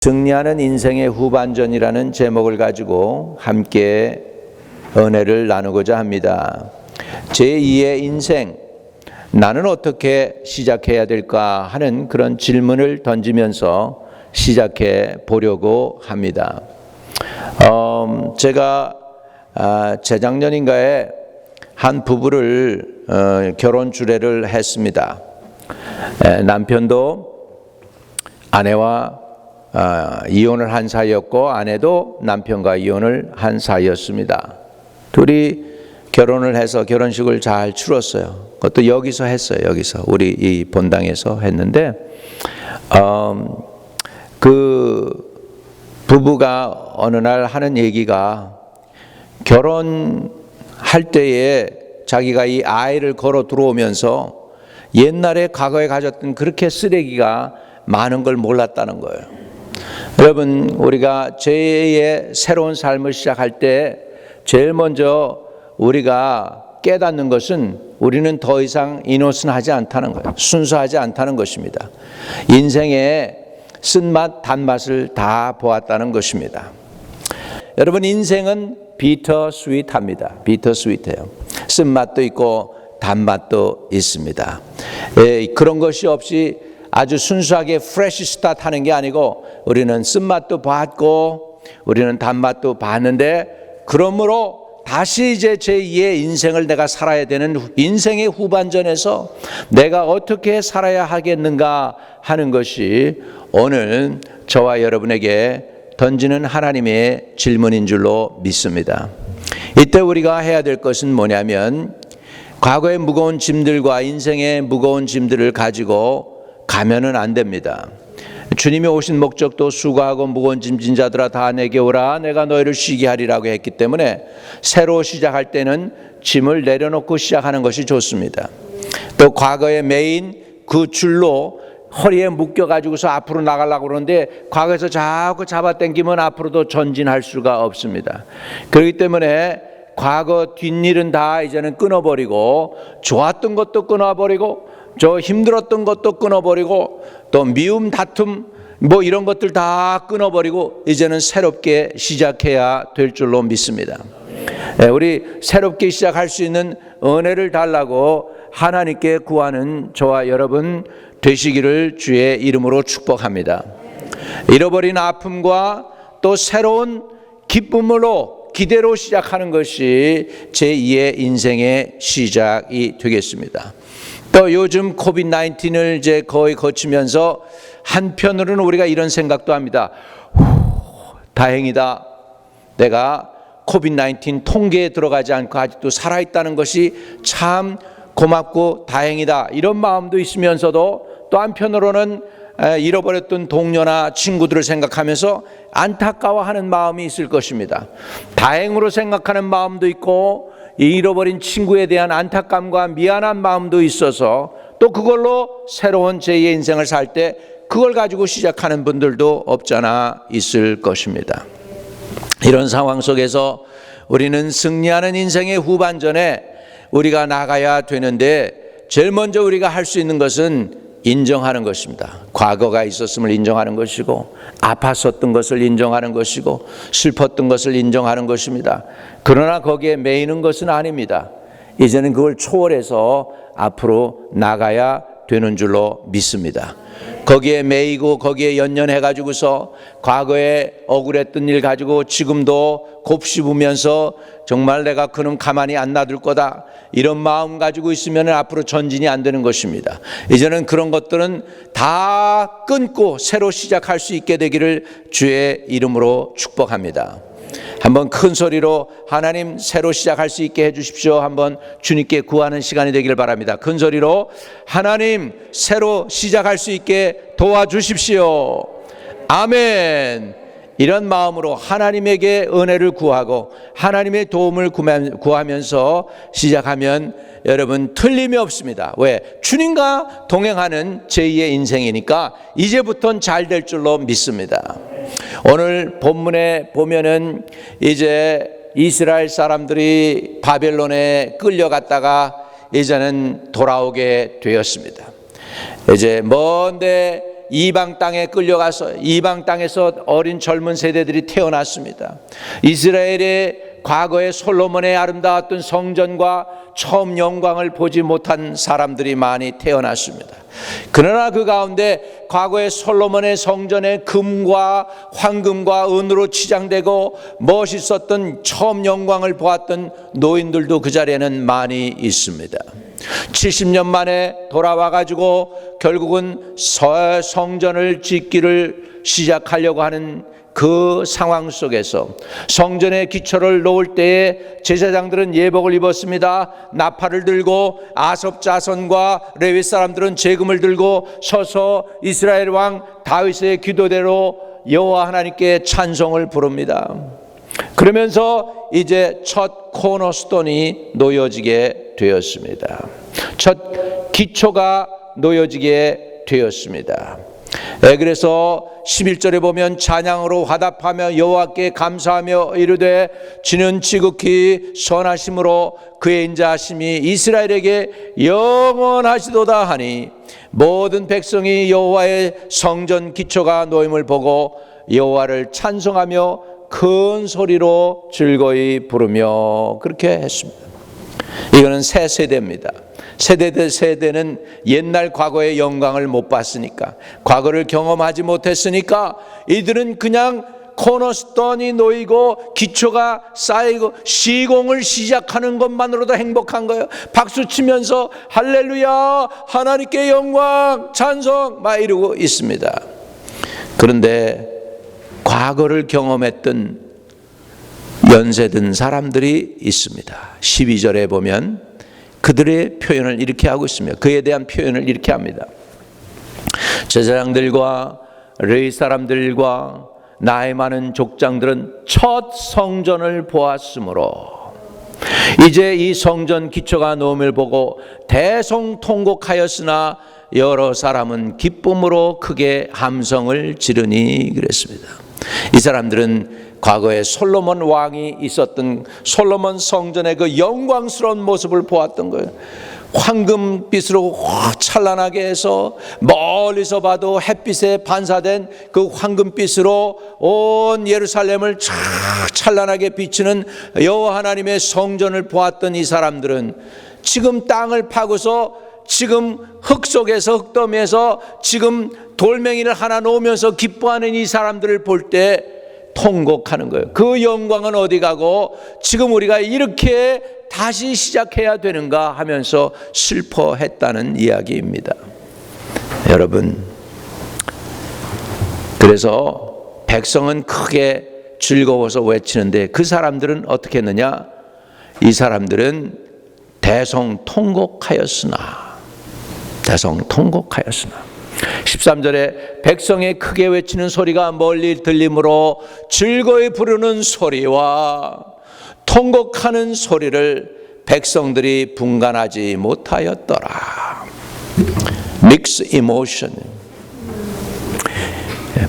승리하는 인생의 후반전이라는 제목을 가지고 함께 은혜를 나누고자 합니다. 제2의 인생, 나는 어떻게 시작해야 될까 하는 그런 질문을 던지면서 시작해 보려고 합니다. 제가 재작년인가에 한 부부를 결혼 주례를 했습니다. 남편도 아내와 이혼을 한 사이였고 아내도 남편과 이혼을 한 사이였습니다. 둘이 결혼을 해서 결혼식을 잘 치렀어요. 그것도 여기서 했어요. 여기서 우리 이 본당에서 했는데 그 부부가 어느 날 하는 얘기가 결혼할 때에 자기가 이 아이를 걸어 들어오면서 옛날에 과거에 가졌던 그렇게 쓰레기가 많은 걸 몰랐다는 거예요. 여러분, 우리가 제2의 새로운 삶을 시작할 때 제일 먼저 우리가 깨닫는 것은 우리는 더 이상 이노선하지 않다는 거예요. 순수하지 않다는 것입니다. 인생의 쓴맛, 단맛을 다 보았다는 것입니다. 여러분, 인생은 비터 스윗합니다. 비터 스윗해요. 쓴맛도 있고 단맛도 있습니다. 그런 것이 없이 아주 순수하게 프레시 스타트 하는 게 아니고 우리는 쓴맛도 봤고 우리는 단맛도 봤는데 그러므로 다시 이제 제2의 인생을 내가 살아야 되는 인생의 후반전에서 내가 어떻게 살아야 하겠는가 하는 것이 오늘 저와 여러분에게 던지는 하나님의 질문인 줄로 믿습니다. 이때 우리가 해야 될 것은 뭐냐면 과거의 무거운 짐들과 인생의 무거운 짐들을 가지고 가면은 안 됩니다. 주님이 오신 목적도 수고하고 무거운 짐진 자들아 다 내게 오라 내가 너희를 쉬게 하리라고 했기 때문에 새로 시작할 때는 짐을 내려놓고 시작하는 것이 좋습니다. 또 과거에 매인 그 줄로 허리에 묶여가지고서 앞으로 나가려고 그러는데 과거에서 자꾸 잡아당기면 앞으로도 전진할 수가 없습니다. 그렇기 때문에 과거 뒷일은 다 이제는 끊어버리고 좋았던 것도 끊어버리고 저 힘들었던 것도 끊어버리고 또 미움 다툼 뭐 이런 것들 다 끊어버리고 이제는 새롭게 시작해야 될 줄로 믿습니다. 우리 새롭게 시작할 수 있는 은혜를 달라고 하나님께 구하는 저와 여러분 되시기를 주의 이름으로 축복합니다. 잃어버린 아픔과 또 새로운 기쁨으로 기대로 시작하는 것이 제2의 인생의 시작이 되겠습니다. 또 요즘 코비드-19을 이제 거의 거치면서 한편으로는 우리가 이런 생각도 합니다. 다행이다. 내가 코비드-19 통계에 들어가지 않고 아직도 살아있다는 것이 참 고맙고 다행이다. 이런 마음도 있으면서도 또 한편으로는 잃어버렸던 동료나 친구들을 생각하면서 안타까워하는 마음이 있을 것입니다. 다행으로 생각하는 마음도 있고 잃어버린 친구에 대한 안타까움과 미안한 마음도 있어서 또 그걸로 새로운 제2의 인생을 살 때 그걸 가지고 시작하는 분들도 없잖아 있을 것입니다. 이런 상황 속에서 우리는 승리하는 인생의 후반전에 우리가 나가야 되는데 제일 먼저 우리가 할 수 있는 것은 인정하는 것입니다. 과거가 있었음을 인정하는 것이고 아팠었던 것을 인정하는 것이고 슬펐던 것을 인정하는 것입니다. 그러나 거기에 매이는 것은 아닙니다. 이제는 그걸 초월해서 앞으로 나가야 되는 줄로 믿습니다. 거기에 매이고 거기에 연연해 가지고서 과거에 억울했던 일 가지고 지금도 곱씹으면서 정말 내가 그는 가만히 안 놔둘 거다 이런 마음 가지고 있으면 앞으로 전진이 안 되는 것입니다. 이제는 그런 것들은 다 끊고 새로 시작할 수 있게 되기를 주의 이름으로 축복합니다. 한번 큰 소리로 하나님 새로 시작할 수 있게 해주십시오. 한번 주님께 구하는 시간이 되길 바랍니다. 큰 소리로 하나님 새로 시작할 수 있게 도와주십시오. 아멘. 이런 마음으로 하나님에게 은혜를 구하고 하나님의 도움을 구하면서 시작하면 여러분 틀림이 없습니다. 왜? 주님과 동행하는 제2의 인생이니까 이제부터는 잘 될 줄로 믿습니다. 오늘 본문에 보면은 이제 이스라엘 사람들이 바벨론에 끌려갔다가 이제는 돌아오게 되었습니다. 이제 먼데 이방 땅에 끌려가서 이방 땅에서 어린 젊은 세대들이 태어났습니다. 이스라엘의 과거의 솔로몬의 아름다웠던 성전과 처음 영광을 보지 못한 사람들이 많이 태어났습니다. 그러나 그 가운데 과거의 솔로몬의 성전의 금과 황금과 은으로 치장되고 멋있었던 처음 영광을 보았던 노인들도 그 자리에는 많이 있습니다. 70년 만에 돌아와 가지고 결국은 성전을 짓기를 시작하려고 하는 그 상황 속에서 성전의 기초를 놓을 때에 제사장들은 예복을 입었습니다. 나팔을 들고 아섭 자손과 레위 사람들은 제금을 들고 서서 이스라엘 왕 다윗의 기도대로 여호와 하나님께 찬송을 부릅니다. 그러면서 이제 첫 코너스톤이 놓여지게 되었습니다. 첫 기초가 놓여지게 되었습니다. 그래서 11절에 보면 찬양으로 화답하며 여호와께 감사하며 이르되 주는 지극히 선하심으로 그의 인자하심이 이스라엘에게 영원하시도다 하니 모든 백성이 여호와의 성전 기초가 놓임을 보고 여호와를 찬송하며 큰 소리로 즐거이 부르며 그렇게 했습니다. 이거는 새 세대입니다. 세대는 옛날 과거의 영광을 못 봤으니까, 과거를 경험하지 못했으니까 이들은 그냥 코너스톤이 놓이고 기초가 쌓이고 시공을 시작하는 것만으로도 행복한 거예요. 박수 치면서 할렐루야 하나님께 영광 찬송 막 이러고 있습니다. 그런데 과거를 경험했던 연세든 사람들이 있습니다. 12절에 보면 그들의 표현을 이렇게 하고 있으며 그에 대한 표현을 이렇게 합니다. 제사장들과 레위 사람들과 나이 많은 족장들은 첫 성전을 보았으므로 이제 이 성전 기초가 놓음을 보고 대성통곡하였으나 여러 사람은 기쁨으로 크게 함성을 지르니 그랬습니다. 이 사람들은 과거에 솔로몬 왕이 있었던 솔로몬 성전의 그 영광스러운 모습을 보았던 거예요. 황금빛으로 찬란하게 해서 멀리서 봐도 햇빛에 반사된 그 황금빛으로 온 예루살렘을 찬란하게 비추는 여호와 하나님의 성전을 보았던 이 사람들은 지금 땅을 파고서 지금 흙 속에서 흙더미에서 지금 돌멩이를 하나 놓으면서 기뻐하는 이 사람들을 볼 때 통곡하는 거예요. 그 영광은 어디 가고 지금 우리가 이렇게 다시 시작해야 되는가 하면서 슬퍼했다는 이야기입니다. 여러분, 그래서 백성은 크게 즐거워서 외치는데 그 사람들은 어떻게 했느냐? 이 사람들은 대성통곡하였으나 13절에 백성의 크게 외치는 소리가 멀리 들리므로 즐거이 부르는 소리와 통곡하는 소리를 백성들이 분간하지 못하였더라. 믹스 이모션,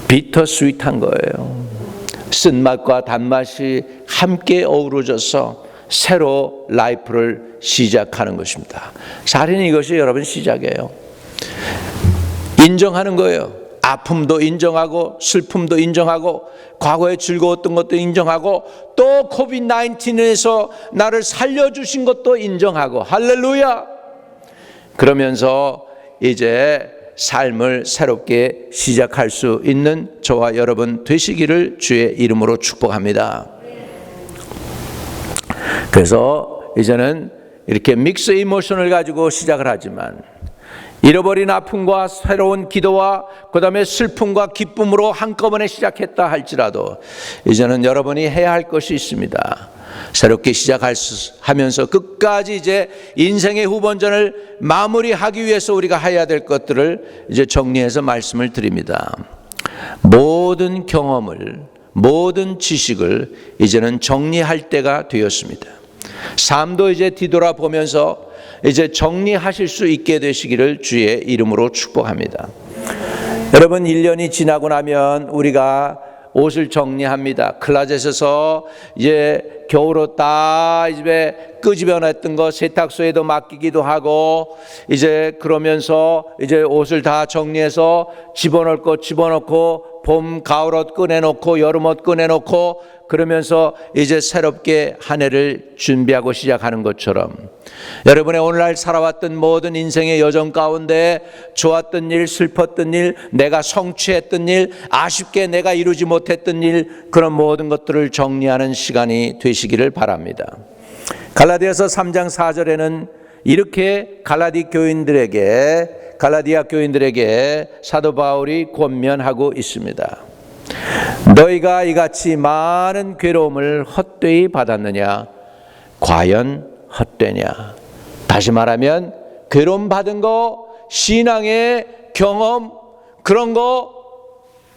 비터 스윗한 거예요. 쓴맛과 단맛이 함께 어우러져서 새로 라이프를 시작하는 것입니다. 사실은 이것이 여러분 시작이에요. 인정하는 거예요. 아픔도 인정하고 슬픔도 인정하고 과거에 즐거웠던 것도 인정하고 또 코비드-19에서 나를 살려주신 것도 인정하고 할렐루야. 그러면서 이제 삶을 새롭게 시작할 수 있는 저와 여러분 되시기를 주의 이름으로 축복합니다. 그래서 이제는 이렇게 믹스 이모션을 가지고 시작을 하지만 잃어버린 아픔과 새로운 기도와 그 다음에 슬픔과 기쁨으로 한꺼번에 시작했다 할지라도 이제는 여러분이 해야 할 것이 있습니다. 새롭게 시작하면서 끝까지 이제 인생의 후반전을 마무리하기 위해서 우리가 해야 될 것들을 이제 정리해서 말씀을 드립니다. 모든 경험을, 모든 지식을 이제는 정리할 때가 되었습니다. 삶도 이제 뒤돌아보면서 이제 정리하실 수 있게 되시기를 주의 이름으로 축복합니다. 여러분, 1년이 지나고 나면 우리가 옷을 정리합니다. 클라젯에서 이제 겨울옷 다 집에 끄집어냈던 거 세탁소에도 맡기기도 하고, 이제 그러면서 이제 옷을 다 정리해서 집어넣을 거 집어넣고, 봄 가을옷 꺼내놓고 여름옷 꺼내놓고, 그러면서 이제 새롭게 한 해를 준비하고 시작하는 것처럼, 여러분의 오늘날 살아왔던 모든 인생의 여정 가운데 좋았던 일, 슬펐던 일, 내가 성취했던 일, 아쉽게 내가 이루지 못했던 일, 그런 모든 것들을 정리하는 시간이 되시기를 바랍니다. 갈라디아서 3장 4절에는 이렇게 갈라디아 교인들에게 사도 바울이 권면하고 있습니다. 너희가 이같이 많은 괴로움을 헛되이 받았느냐? 과연 헛되냐? 다시 말하면 괴로움 받은 거, 신앙의 경험, 그런 거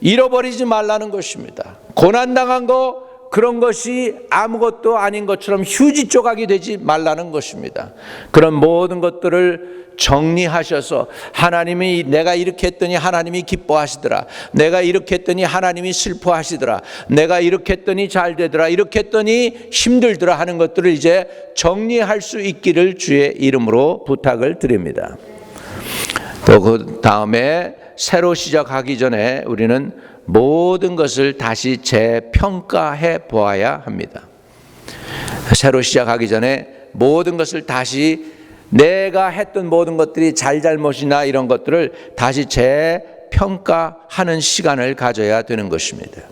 잃어버리지 말라는 것입니다. 고난당한 거, 그런 것이 아무것도 아닌 것처럼 휴지 조각이 되지 말라는 것입니다. 그런 모든 것들을 정리하셔서, 하나님이 내가 이렇게 했더니 하나님이 기뻐하시더라, 내가 이렇게 했더니 하나님이 슬퍼하시더라, 내가 이렇게 했더니 잘 되더라, 이렇게 했더니 힘들더라 하는 것들을 이제 정리할 수 있기를 주의 이름으로 부탁을 드립니다. 또 그 다음에 새로 시작하기 전에 우리는 모든 것을 다시 재평가해 보아야 합니다. 새로 시작하기 전에 모든 것을 다시, 내가 했던 모든 것들이 잘못이나 이런 것들을 다시 재평가하는 시간을 가져야 되는 것입니다.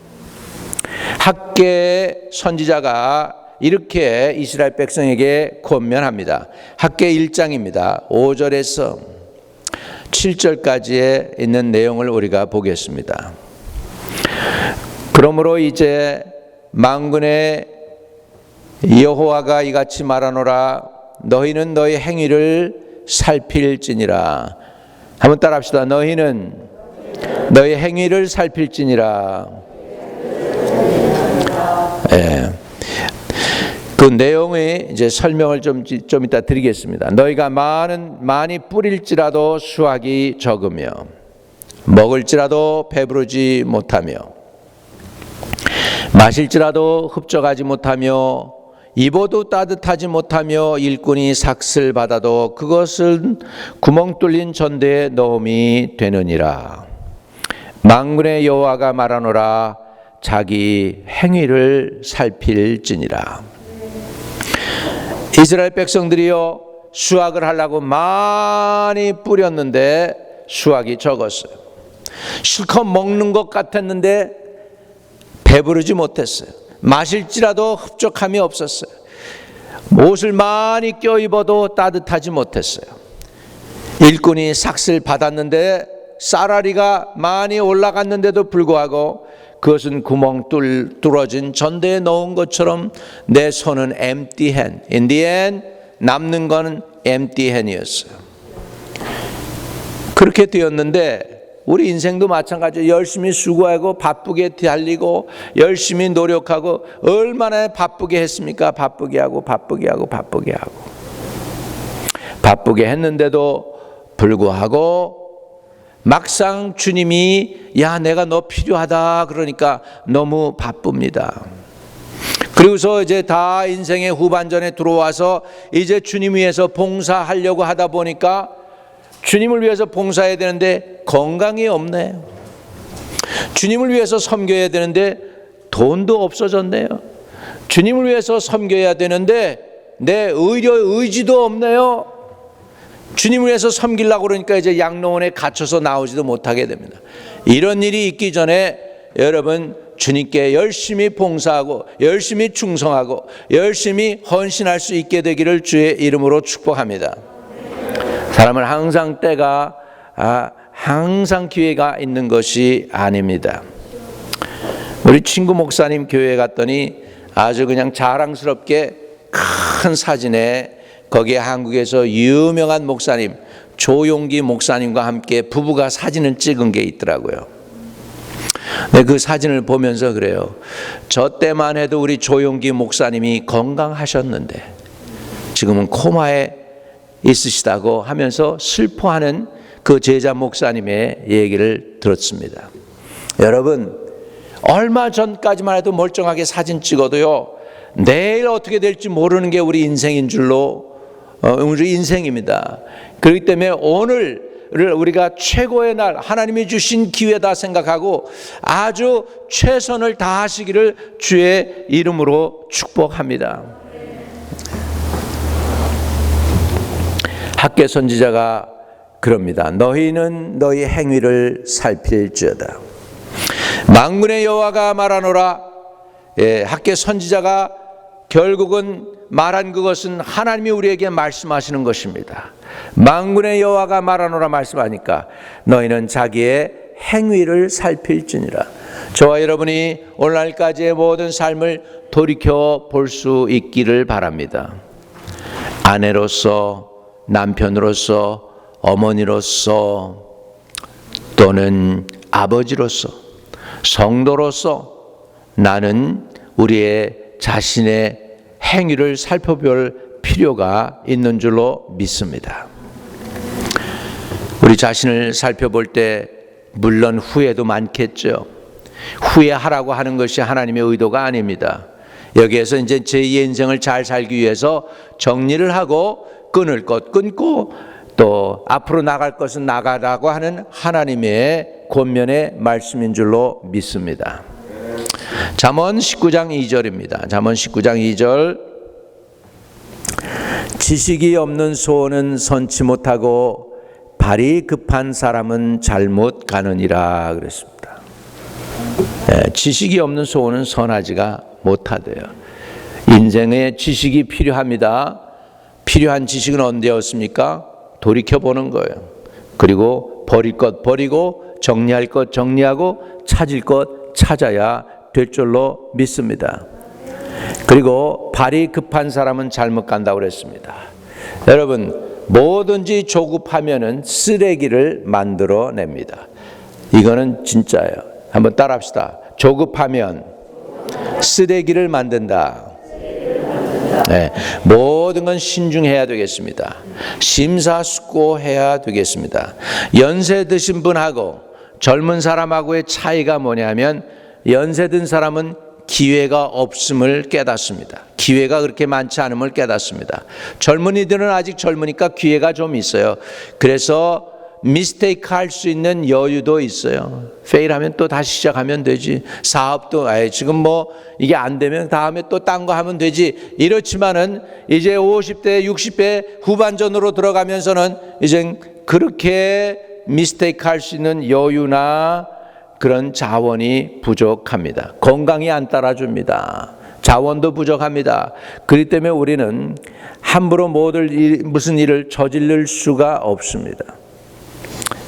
학개 선지자가 이렇게 이스라엘 백성에게 권면합니다. 학개 1장입니다. 5절에서 7절까지에 있는 내용을 우리가 보겠습니다. 그러므로 이제 만군의 여호와가 이같이 말하노라, 너희는 너희 행위를 살필지니라. 한번 따라합시다. 너희는 너희 행위를 살필지니라. 그 내용의 이제 설명을 좀 이따 드리겠습니다. 너희가 많이 뿌릴지라도 수확이 적으며, 먹을지라도 배부르지 못하며, 마실지라도 흡족하지 못하며, 입어도 따뜻하지 못하며, 일꾼이 삭슬 받아도 그것은 구멍 뚫린 전대에 넣음이 되느니라. 만군의 여호와가 말하노라, 자기 행위를 살필지니라. 이스라엘 백성들이요, 수확을 하려고 많이 뿌렸는데 수확이 적었어요. 실컷 먹는 것 같았는데 배부르지 못했어요. 마실지라도 흡족함이 없었어요. 옷을 많이 껴입어도 따뜻하지 못했어요. 일꾼이 삭슬 받았는데 쌀알이가 많이 올라갔는데도 불구하고 그것은 구멍 뚫어진 전대에 넣은 것처럼 내 손은 empty hand. In the end 남는 건 empty hand이었어요. 그렇게 되었는데 우리 인생도 마찬가지예요. 열심히 수고하고 바쁘게 달리고 열심히 노력하고 얼마나 바쁘게 했습니까? 바쁘게 하고 바쁘게 했는데도 불구하고 막상 주님이 야 내가 너 필요하다 그러니까 너무 바쁩니다. 그리고서 이제 다 인생의 후반전에 들어와서 이제 주님 위해서 봉사하려고 하다 보니까 주님을 위해서 봉사해야 되는데 건강이 없네요. 주님을 위해서 섬겨야 되는데 돈도 없어졌네요. 주님을 위해서 섬겨야 되는데 내 의지도 없네요. 주님을 위해서 섬기려고 그러니까 이제 양로원에 갇혀서 나오지도 못하게 됩니다. 이런 일이 있기 전에 여러분 주님께 열심히 봉사하고 열심히 충성하고 열심히 헌신할 수 있게 되기를 주의 이름으로 축복합니다. 사람은 항상 때가 항상 기회가 있는 것이 아닙니다. 우리 친구 목사님 교회에 갔더니 아주 그냥 자랑스럽게 큰 사진에 거기에 한국에서 유명한 목사님 조용기 목사님과 함께 부부가 사진을 찍은 게 있더라고요. 네, 그 사진을 보면서 그래요. 저 때만 해도 우리 조용기 목사님이 건강하셨는데 지금은 코마에 있으시다고 하면서 슬퍼하는 그 제자 목사님의 얘기를 들었습니다. 여러분 얼마 전까지만 해도 멀쩡하게 사진 찍어도요, 내일 어떻게 될지 모르는 게 우리 인생인 줄로 우리 인생입니다. 그렇기 때문에 오늘을 우리가 최고의 날, 하나님이 주신 기회다 생각하고 아주 최선을 다하시기를 주의 이름으로 축복합니다. 학개 선지자가 그럽니다. 너희는 너희 행위를 살필지어다. 만군의 여호와가 말하노라. 학개 선지자가 결국은 말한 그것은 하나님이 우리에게 말씀하시는 것입니다. 만군의 여호와가 말하노라 말씀하니까 너희는 자기의 행위를 살필지니라. 저와 여러분이 오늘날까지의 모든 삶을 돌이켜 볼 수 있기를 바랍니다. 아내로서, 남편으로서, 어머니로서, 또는 아버지로서, 성도로서 나는 우리의 자신의 행위를 살펴볼 필요가 있는 줄로 믿습니다. 우리 자신을 살펴볼 때 물론 후회도 많겠죠. 후회하라고 하는 것이 하나님의 의도가 아닙니다. 여기에서 이제 제2의 인생을 잘 살기 위해서 정리를 하고 끊을 것 끊고 또 앞으로 나갈 것은 나가라고 하는 하나님의 권면의 말씀인 줄로 믿습니다. 잠언 19장 2절입니다. 잠언 19장 2절. 지식이 없는 소원은 선치 못하고 발이 급한 사람은 잘못 가느니라 그랬습니다. 지식이 없는 소원은 선하지가 못하대요. 인생에 지식이 필요합니다. 필요한 지식은 언제였습니까? 돌이켜보는 거예요. 그리고 버릴 것 버리고 정리할 것 정리하고 찾을 것 찾아야 될 줄로 믿습니다. 그리고 발이 급한 사람은 잘못 간다고 그랬습니다. 여러분, 뭐든지 조급하면은 쓰레기를 만들어냅니다. 이거는 진짜예요. 한번 따라합시다. 조급하면 쓰레기를 만든다. 네, 모든 건 신중해야 되겠습니다. 심사숙고해야 되겠습니다. 연세 드신 분하고 젊은 사람하고의 차이가 뭐냐면 연세 든 사람은 기회가 없음을 깨닫습니다. 기회가 그렇게 많지 않음을 깨닫습니다. 젊은이들은 아직 젊으니까 기회가 좀 있어요. 그래서 미스테이크 할 수 있는 여유도 있어요. 페일하면 또 다시 시작하면 되지. 사업도 지금 뭐 이게 안 되면 다음에 또 딴 거 하면 되지. 이렇지만은 이제 50대 60대 후반전으로 들어가면서는 이제 그렇게 미스테이크 할 수 있는 여유나 그런 자원이 부족합니다. 건강이 안 따라줍니다. 자원도 부족합니다. 그렇기 때문에 우리는 함부로 무슨 일을 저지를 수가 없습니다.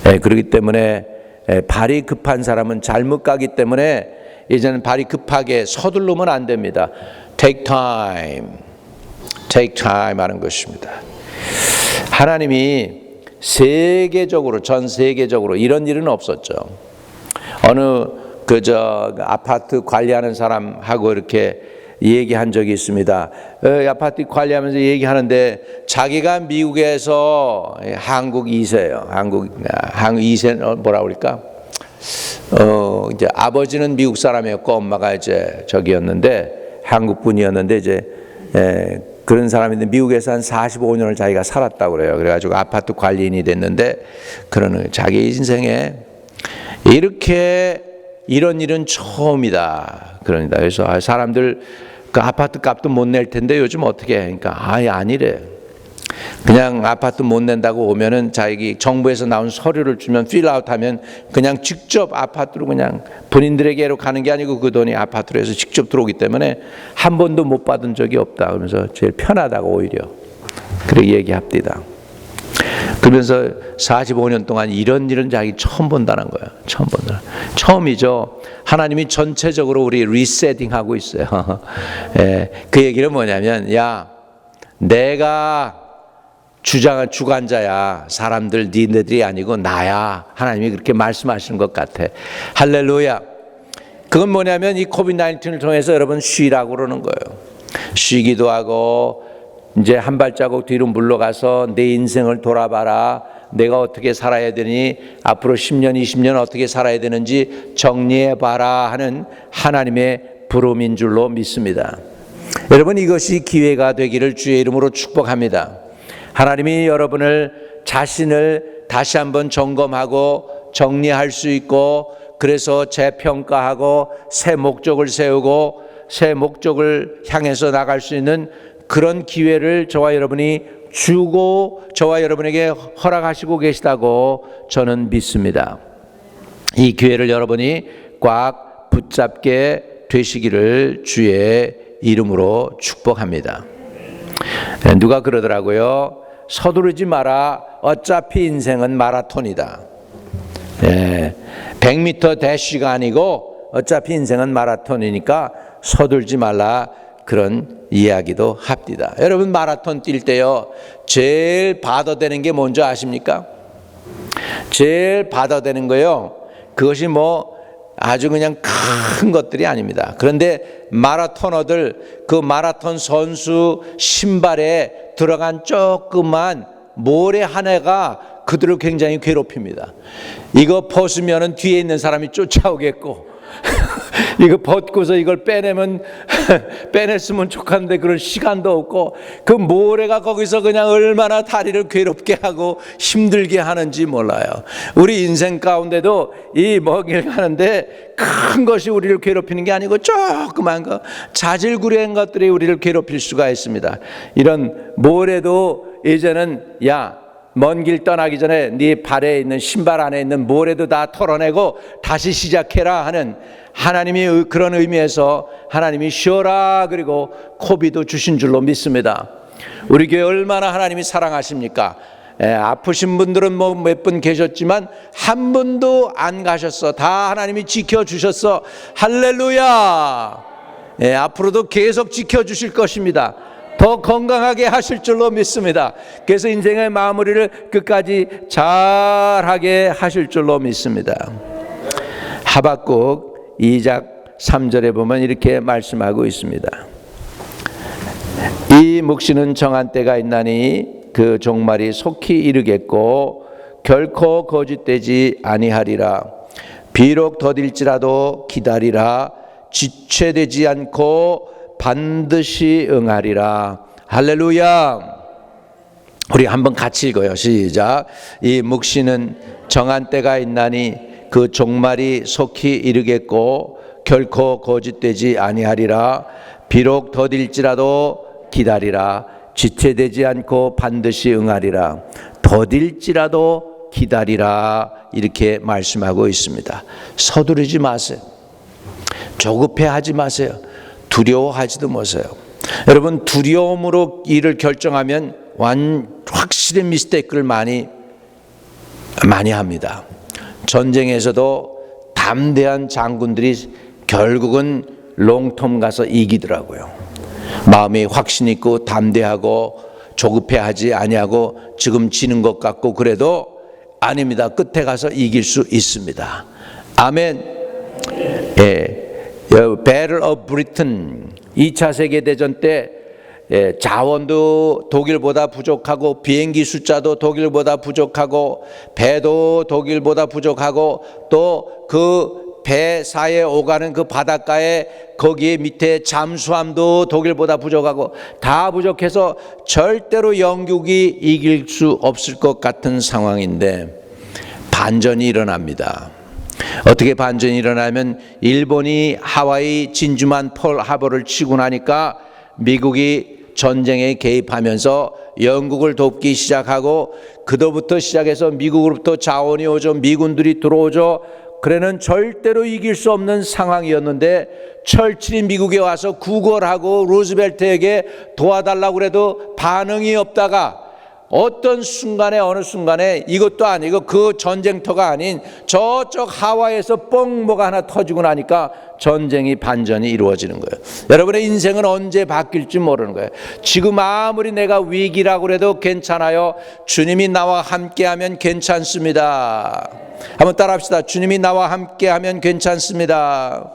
그렇기 때문에 발이 급한 사람은 잘못 가기 때문에 이제는 발이 급하게 서두르면 안 됩니다. Take time 하는 것입니다. 하나님이 세계적으로 전 세계적으로 이런 일은 없었죠. 어느 아파트 관리하는 사람하고 이렇게 얘기한 적이 있습니다. 아파트 관리하면서 얘기하는데 자기가 미국에서 한국 2세예요. 한국 2세 뭐라 그럴까? 이제 아버지는 미국 사람이었고 엄마가 이제 저기였는데 한국 분이었는데 이제 그런 사람인데 미국에서 한 45년을 자기가 살았다고 그래요. 그래가지고 아파트 관리인이 됐는데 그러는 자기 인생에 이렇게 이런 일은 처음이다. 그러니다. 그래서 사람들 그 아파트 값도 못 낼 텐데 요즘 어떻게 해? 그러니까 아니래. 그냥 아파트 못 낸다고 오면은 자기 정부에서 나온 서류를 주면 필아웃하면 그냥 직접 아파트로 그냥 본인들에게로 가는 게 아니고 그 돈이 아파트로 해서 직접 들어오기 때문에 한 번도 못 받은 적이 없다. 그러면서 제일 편하다고 오히려 그렇게 얘기합니다. 그러면서 45년 동안 이런 일은 자기 처음 본다는 거예요. 처음 본다. 처음이죠. 하나님이 전체적으로 우리 리세팅하고 있어요. 그 얘기는 뭐냐면 내가 주관자야. 사람들 니네들이 아니고 나야. 하나님이 그렇게 말씀하시는 것 같아. 할렐루야. 그건 뭐냐면 이 코비드-19을 통해서 여러분 쉬라고 그러는 거예요. 쉬기도 하고 이제 한 발자국 뒤로 물러가서 내 인생을 돌아봐라. 내가 어떻게 살아야 되니, 앞으로 10년, 20년 어떻게 살아야 되는지 정리해봐라 하는 하나님의 부름인 줄로 믿습니다. 여러분, 이것이 기회가 되기를 주의 이름으로 축복합니다. 하나님이 여러분을 자신을 다시 한번 점검하고 정리할 수 있고, 그래서 재평가하고 새 목적을 세우고 새 목적을 향해서 나갈 수 있는 그런 기회를 저와 여러분이 주고 저와 여러분에게 허락하시고 계시다고 저는 믿습니다. 이 기회를 여러분이 꽉 붙잡게 되시기를 주의 이름으로 축복합니다. 누가 그러더라고요. 서두르지 마라. 어차피 인생은 마라톤이다. 100m 대쉬가 아니고 어차피 인생은 마라톤이니까 서둘지 말라, 그런 이야기도 합니다. 여러분, 마라톤 뛸 때요, 제일 받아대는 게 뭔지 아십니까? 제일 받아대는 거요, 그것이 뭐 아주 그냥 큰 것들이 아닙니다. 그런데 마라토너들, 그 마라톤 선수 신발에 들어간 조그만 모래 하나가 그들을 굉장히 괴롭힙니다. 이거 벗으면 뒤에 있는 사람이 쫓아오겠고 이거 벗고서 이걸 빼냈으면 좋겠는데 그럴 시간도 없고, 그 모래가 거기서 그냥 얼마나 다리를 괴롭게 하고 힘들게 하는지 몰라요. 우리 인생 가운데도 이 먼 길 가는데 큰 것이 우리를 괴롭히는 게 아니고 조그만 거, 자질구레한 것들이 우리를 괴롭힐 수가 있습니다. 이런 모래도 이제는 먼 길 떠나기 전에 네 발에 있는 신발 안에 있는 모래도 다 털어내고 다시 시작해라 하는 하나님이 그런 의미에서 하나님이 쉬어라 그리고 고비도 주신 줄로 믿습니다. 우리 교회 얼마나 하나님이 사랑하십니까? 아프신 분들은 뭐 몇 분 계셨지만 한 분도 안 가셨어. 다 하나님이 지켜주셨어. 할렐루야. 앞으로도 계속 지켜주실 것입니다. 더 건강하게 하실 줄로 믿습니다. 그래서 인생의 마무리를 끝까지 잘하게 하실 줄로 믿습니다. 하박국 2장 3절에 보면 이렇게 말씀하고 있습니다. 이 묵시는 정한 때가 있나니 그 종말이 속히 이르겠고 결코 거짓되지 아니하리라. 비록 더딜지라도 기다리라. 지체되지 않고 반드시 응하리라. 할렐루야. 우리 한번 같이 읽어요. 시작. 이 묵시는 정한 때가 있나니 그 종말이 속히 이르겠고 결코 거짓되지 아니하리라. 비록 더딜지라도 기다리라. 지체되지 않고 반드시 응하리라. 더딜지라도 기다리라. 이렇게 말씀하고 있습니다. 서두르지 마세요. 조급해하지 마세요. 두려워하지도 마세요. 여러분, 두려움으로 일을 결정하면 확실히 미스테이크를 많이 합니다. 전쟁에서도 담대한 장군들이 결국은 롱텀 가서 이기더라고요. 마음이 확신 있고 담대하고 조급해하지 아니하고 지금 지는 것 같고 그래도 아닙니다. 끝에 가서 이길 수 있습니다. 아멘. Battle of Britain 2차 세계대전 때 자원도 독일보다 부족하고 비행기 숫자도 독일보다 부족하고 배도 독일보다 부족하고 또 그 배사에 오가는 그 바닷가에 거기에 밑에 잠수함도 독일보다 부족하고 다 부족해서 절대로 영국이 이길 수 없을 것 같은 상황인데 반전이 일어납니다. 어떻게 반전이 일어나면 일본이 하와이 진주만 펄 하버를 치고 나니까 미국이 전쟁에 개입하면서 영국을 돕기 시작하고 그도부터 시작해서 미국으로부터 자원이 오죠. 미군들이 들어오죠. 그래는 절대로 이길 수 없는 상황이었는데 철칠이 미국에 와서 구걸하고 루즈벨트에게 도와달라고 해도 반응이 없다가 어떤 순간에 어느 순간에 이것도 아니고 그 전쟁터가 아닌 저쪽 하와이에서 뻥 뭐가 하나 터지고 나니까 전쟁이 반전이 이루어지는 거예요. 여러분의 인생은 언제 바뀔지 모르는 거예요. 지금 아무리 내가 위기라고 해도 괜찮아요. 주님이 나와 함께하면 괜찮습니다. 한번 따라합시다. 주님이 나와 함께하면 괜찮습니다.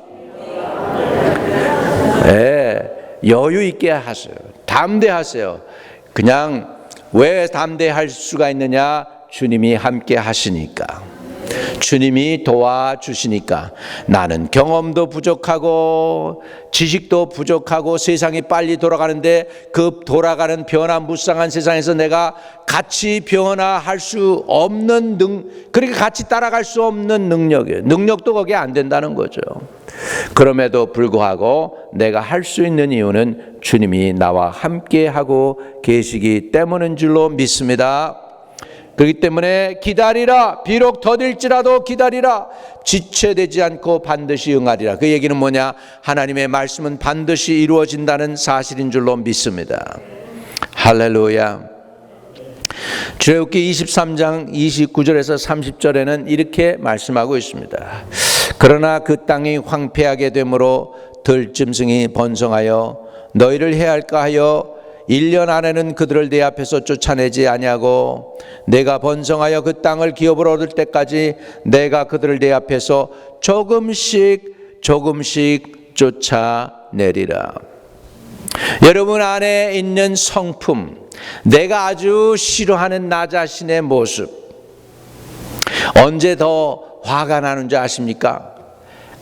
여유 있게 하세요. 담대하세요. 그냥 왜 담대할 수가 있느냐? 주님이 함께 하시니까, 주님이 도와주시니까. 나는 경험도 부족하고 지식도 부족하고 세상이 빨리 돌아가는데 그 돌아가는 변화무쌍한 세상에서 내가 같이 변화할 수 없는 그렇게 같이 따라갈 수 없는 능력이에요. 능력도 거기에 안 된다는 거죠. 그럼에도 불구하고 내가 할 수 있는 이유는 주님이 나와 함께 하고 계시기 때문인 줄로 믿습니다. 그렇기 때문에 기다리라. 비록 더딜지라도 기다리라. 지체되지 않고 반드시 응하리라. 그 얘기는 뭐냐? 하나님의 말씀은 반드시 이루어진다는 사실인 줄로 믿습니다. 할렐루야. 출애굽기 23장 29절에서 30절에는 이렇게 말씀하고 있습니다. 그러나 그 땅이 황폐하게 되므로 들짐승이 번성하여 너희를 해할까 하여 1년 안에는 그들을 내 앞에서 쫓아내지 아니하고 내가 번성하여 그 땅을 기업으로 얻을 때까지 내가 그들을 내 앞에서 조금씩 쫓아내리라. 여러분 안에 있는 성품, 내가 아주 싫어하는 나 자신의 모습, 언제 더 화가 나는 줄 아십니까?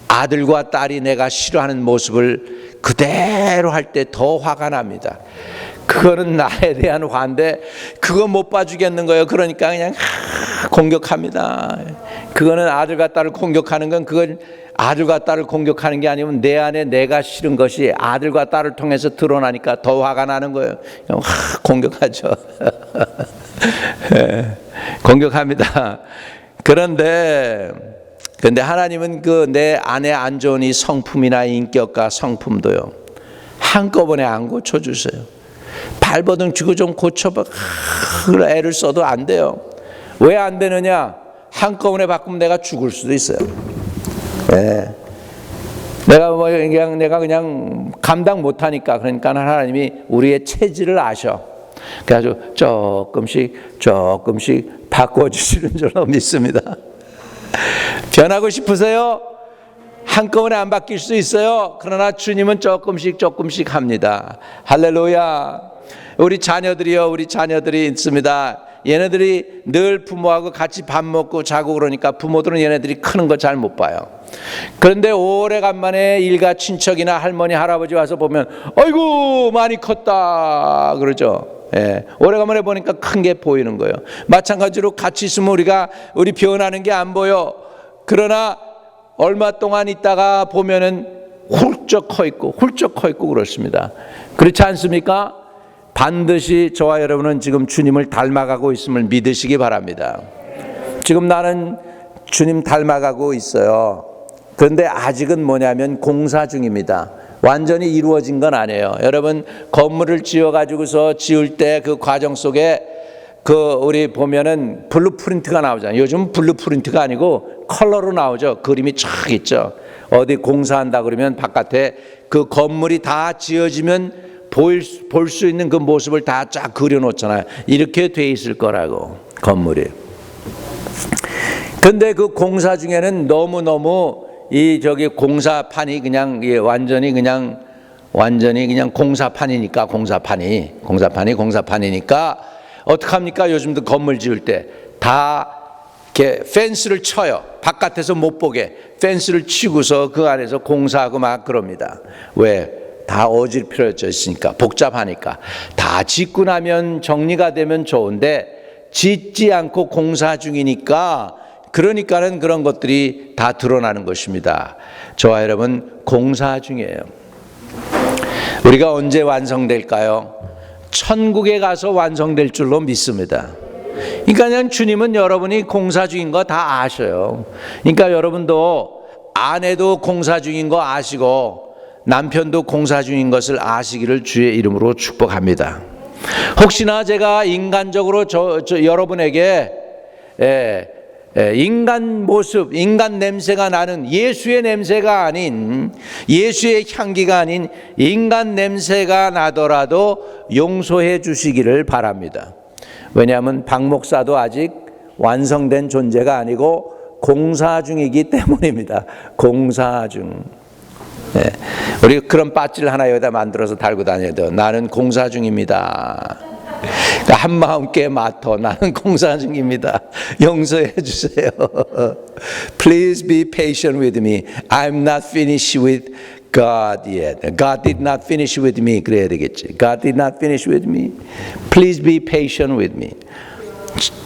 아들과 딸이 내가 싫어하는 모습을 그대로 할 때 더 화가 납니다. 그거는 나에 대한 화인데 그거 못 봐주겠는 거예요. 그러니까 그냥 공격합니다. 그거는 아들과 딸을 공격하는 건 그건 아들과 딸을 공격하는 게 아니면 내 안에 내가 싫은 것이 아들과 딸을 통해서 드러나니까 더 화가 나는 거예요. 그냥 공격하죠. 공격합니다. 그런데 하나님은 그 내 안에 안 좋은 이 성품이나 인격과 성품도요, 한꺼번에 안 고쳐주세요. 발버둥 치고 좀 고쳐봐. 애를 써도 안 돼요. 왜 안 되느냐? 한꺼번에 바꾸면 내가 죽을 수도 있어요. 네. 내가 그냥 감당 못하니까. 그러니까 하나님이 우리의 체질을 아셔. 그래가지고 조금씩 바꿔주시는 줄로 믿습니다. 변하고 싶으세요? 한꺼번에 안 바뀔 수 있어요. 그러나 주님은 조금씩 합니다. 할렐루야. 우리 자녀들이 있습니다. 얘네들이 늘 부모하고 같이 밥 먹고 자고 그러니까 부모들은 얘네들이 크는 거 잘 못 봐요. 그런데 오래간만에 일가 친척이나 할머니 할아버지 와서 보면 아이고 많이 컸다 그러죠. 예, 오래간만에 보니까 큰 게 보이는 거예요. 마찬가지로 같이 있으면 우리 변하는 게 안 보여. 그러나 얼마 동안 있다가 보면은 훌쩍 커 있고 그렇습니다. 그렇지 않습니까? 반드시 저와 여러분은 지금 주님을 닮아가고 있음을 믿으시기 바랍니다. 지금 나는 주님 닮아가고 있어요. 그런데 아직은 뭐냐면 공사 중입니다. 완전히 이루어진 건 아니에요. 여러분, 건물을 지어가지고서 지을 때 그 과정 속에 우리 보면은 블루프린트가 나오잖아요. 요즘 블루프린트가 아니고 컬러로 나오죠. 그림이 쫙 있죠. 어디 공사한다 그러면 바깥에 그 건물이 다 지어지면 볼 수 있는 그 모습을 다 쫙 그려놓잖아요. 이렇게 돼 있을 거라고, 건물이. 근데 그 공사 중에는 너무너무 공사판이 그냥 완전히 그냥 공사판이니까 어떡합니까? 요즘도 건물 지을 때 다 이렇게 펜스를 쳐요. 바깥에서 못 보게 펜스를 치고서 그 안에서 공사하고 막 그럽니다. 왜? 다 어질펴져 있으니까, 복잡하니까. 다 짓고 나면 정리가 되면 좋은데 짓지 않고 공사 중이니까, 그러니까는 그런 것들이 다 드러나는 것입니다. 저와 여러분 공사 중이에요. 우리가 언제 완성될까요? 천국에 가서 완성될 줄로 믿습니다. 그러니까 그냥 주님은 여러분이 공사 중인 거 다 아셔요. 그러니까 여러분도 아내도 공사 중인 거 아시고 남편도 공사 중인 것을 아시기를 주의 이름으로 축복합니다. 혹시나 제가 인간적으로 여러분에게 인간 모습, 인간 냄새가 나는 예수의 냄새가 아닌, 예수의 향기가 아닌 인간 냄새가 나더라도 용서해 주시기를 바랍니다. 왜냐하면 박 목사도 아직 완성된 존재가 아니고 공사 중이기 때문입니다. 공사 중. 우리 그런 배지를 하나 여기다 만들어서 달고 다녀야 돼요. 나는 공사 중입니다. 그러니까 한마음께 맡어 나는 공사 중입니다. 용서해 주세요. Please be patient with me. I'm not finished with God yet. God did not finish with me. 그래야 되겠지. God did not finish with me. Please be patient with me.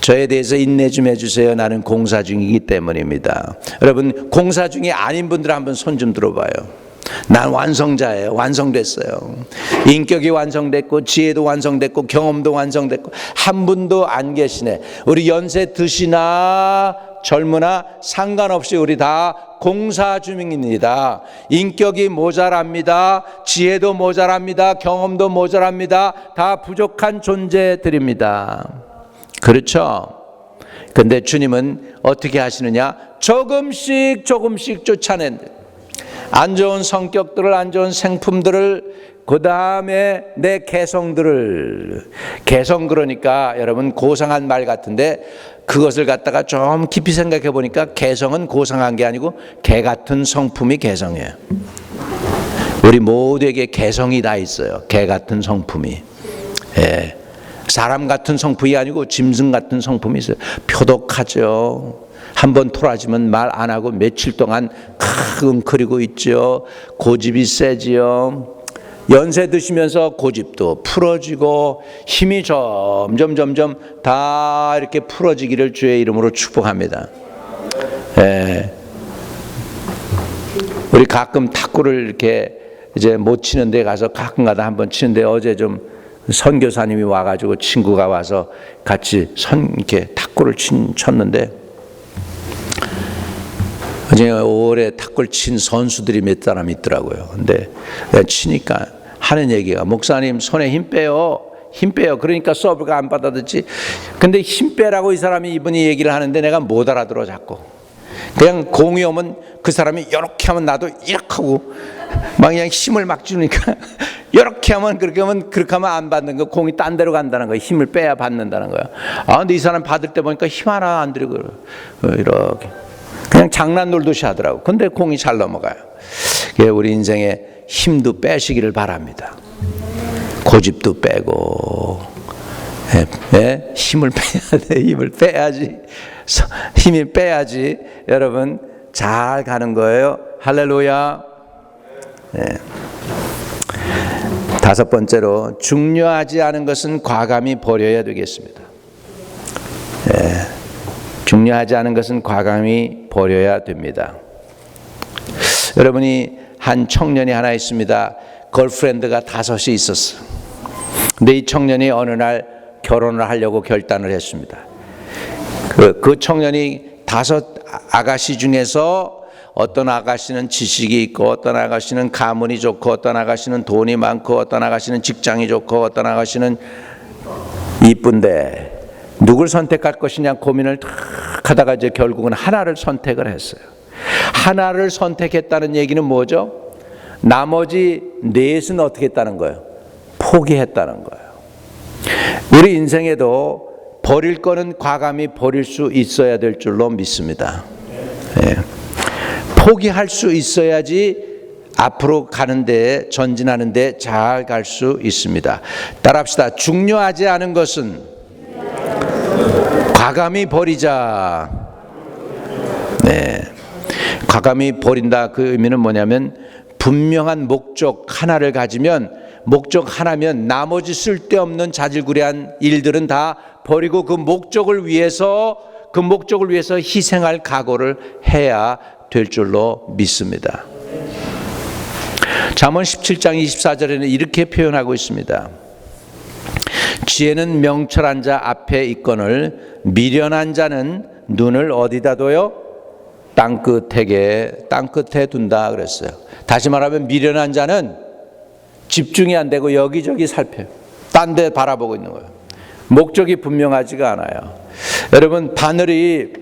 저에 대해서 인내 좀 해주세요. 나는 공사 중이기 때문입니다. 여러분 공사 중이 아닌 분들 한번 손 좀 들어봐요. 난 완성자예요. 완성됐어요. 인격이 완성됐고 지혜도 완성됐고 경험도 완성됐고 한 분도 안 계시네. 우리 연세 드시나 젊으나 상관없이 우리 다 공사 중입니다. 인격이 모자랍니다. 지혜도 모자랍니다. 경험도 모자랍니다. 다 부족한 존재들입니다. 그렇죠? 근데 주님은 어떻게 하시느냐? 조금씩 쫓아낸대. 안 좋은 성격들을, 안 좋은 생품들을, 그 다음에 내 개성 그러니까 여러분 고상한 말 같은데 그것을 갖다가 좀 깊이 생각해 보니까 개성은 고상한 게 아니고 개 같은 성품이 개성이에요. 우리 모두에게 개성이 다 있어요. 개 같은 성품이. 예. 사람 같은 성품이 아니고 짐승 같은 성품이 있어요. 표독하죠. 한번 토라지면 말 안 하고 며칠 동안 웅크리고 있죠. 고집이 세지요. 연세 드시면서 고집도 풀어지고 힘이 점점 다 이렇게 풀어지기를 주의 이름으로 축복합니다. 예. 우리 가끔 탁구를 이렇게 이제 못 치는 데 가서 가끔가다 한번 치는데 어제 좀 선교사님이 와가지고 친구가 와서 같이 이렇게 탁구를 쳤는데 어제 오래 탁구를 친 선수들이 몇 사람 있더라고요. 근데 치니까 하는 얘기가 목사님 손에 힘 빼요. 그러니까 서브가 안 받아듣지. 근데 힘 빼라고 이 사람이 이분이 얘기를 하는데 내가 못 알아들어 자꾸. 그냥 공이 오면 그 사람이 이렇게 하면 나도 이렇게 하고 막 그냥 힘을 막 주니까 이렇게 하면 그렇게 하면 안 받는 거. 공이 딴 데로 간다는 거야. 힘을 빼야 받는다는 거야. 아 근데 이 사람 받을 때 보니까 힘 하나 안 들이고 이렇게 그냥 장난 놀듯이 하더라고. 근데 공이 잘 넘어가요. 우리 인생에 힘도 빼시기를 바랍니다. 고집도 빼고 힘을 빼야 돼. 힘을 빼야지. 힘이 빼야지 여러분 잘 가는 거예요. 할렐루야. 네. 다섯 번째로 중요하지 않은 것은 과감히 버려야 되겠습니다. 네. 중요하지 않은 것은 과감히 버려야 됩니다. 여러분이 한 청년이 하나 있습니다. 걸프렌드가 5이 있었어요. 근데 이 청년이 어느 날 결혼을 하려고 결단을 했습니다. 그 청년이 5 아가씨 중에서 어떤 아가씨는 지식이 있고 어떤 아가씨는 가문이 좋고 어떤 아가씨는 돈이 많고 어떤 아가씨는 직장이 좋고 어떤 아가씨는 이쁜데 누굴 선택할 것이냐 고민을 탁 하다가 이제 결국은 하나를 선택을 했어요. 하나를 선택했다는 얘기는 뭐죠? 나머지 넷은 어떻게 했다는 거예요? 포기했다는 거예요. 우리 인생에도 버릴 거는 과감히 버릴 수 있어야 될 줄로 믿습니다. 예. 포기할 수 있어야지 앞으로 가는데 전진하는데 잘 갈 수 있습니다. 따라합시다. 중요하지 않은 것은 과감히 버리자. 네. 과감히 버린다. 그 의미는 뭐냐면 분명한 목적 하나를 가지면 목적 하나면 나머지 쓸데없는 자질구레한 일들은 다 버리고 그 목적을 위해서 희생할 각오를 해야 될 줄로 믿습니다. 잠언 17장 24절에는 이렇게 표현하고 있습니다. 지혜는 명철한 자 앞에 있거늘 미련한 자는 눈을 어디다 둬요? 땅끝에 둔다 그랬어요. 다시 말하면 미련한 자는 집중이 안 되고 여기저기 살펴요. 딴 데 바라보고 있는 거예요. 목적이 분명하지가 않아요. 여러분 바늘이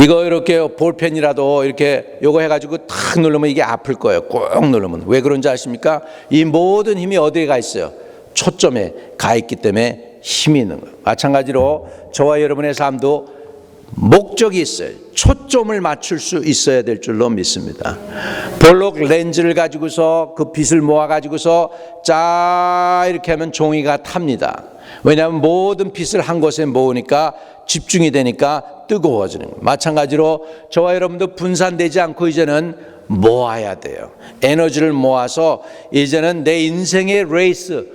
이거 이렇게 볼펜이라도 이렇게 요거 해가지고 탁 누르면 이게 아플 거예요. 꼭 누르면. 왜 그런지 아십니까? 이 모든 힘이 어디에 가 있어요? 초점에 가 있기 때문에 힘이 있는 거예요. 마찬가지로 저와 여러분의 삶도 목적이 있어요. 초점을 맞출 수 있어야 될 줄로 믿습니다. 볼록 렌즈를 가지고서 그 빛을 모아가지고서 짜 이렇게 하면 종이가 탑니다. 왜냐하면 모든 빛을 한 곳에 모으니까 집중이 되니까 뜨거워지는 거예요. 마찬가지로 저와 여러분도 분산되지 않고 이제는 모아야 돼요. 에너지를 모아서 이제는 내 인생의 레이스,